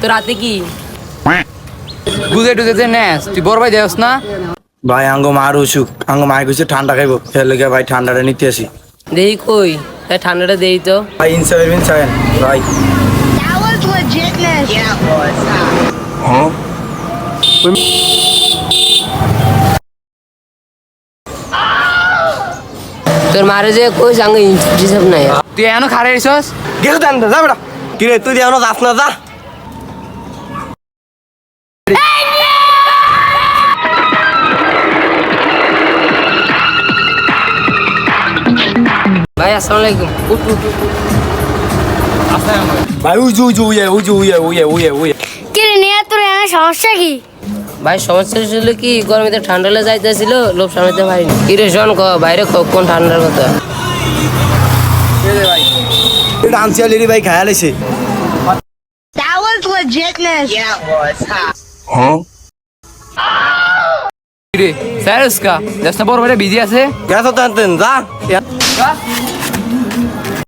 তো রাতে কি বুঝে টুঝেছে নেস তুই বড় ভাই দেওস না ভাই আঙ্গ মার অসুখ আঙ্গ মায়ের কাছে ঠান্ডা খাইবো এর লেগে ভাই ঠান্ডাটা নিতে আসি দেই কই তাই ঠান্ডাটা দেই তো ভাই ইনসাইড ভাই That was legitness. Yeah, it was. তোর মারে যে কই সাঙ্গ হিসাব নাই তুই এখনো খারে এসস গেছো দেন যা বেটা কিরে তুই দেওয়া যাস না যা ভাই আসসালামু আলাইকুম উঠ উঠ ভাই উজু কিরে নিয়ে তোর এখানে সমস্যা কি? ভাই সমস্যা ছিল কি গরমে ঠান্ডা লেগে যাইতেছিল লোভ সামলাতে পারিনি কি রে শোন বাইরে কোন ঠান্ডার কথা এটা আনসিয়ালি ভাই খায়া লাইছে That was legitness. Yeah, it was. রে স্যারস কা জাস্ট বড় ভাই বিজি আছে গেছো দেন যা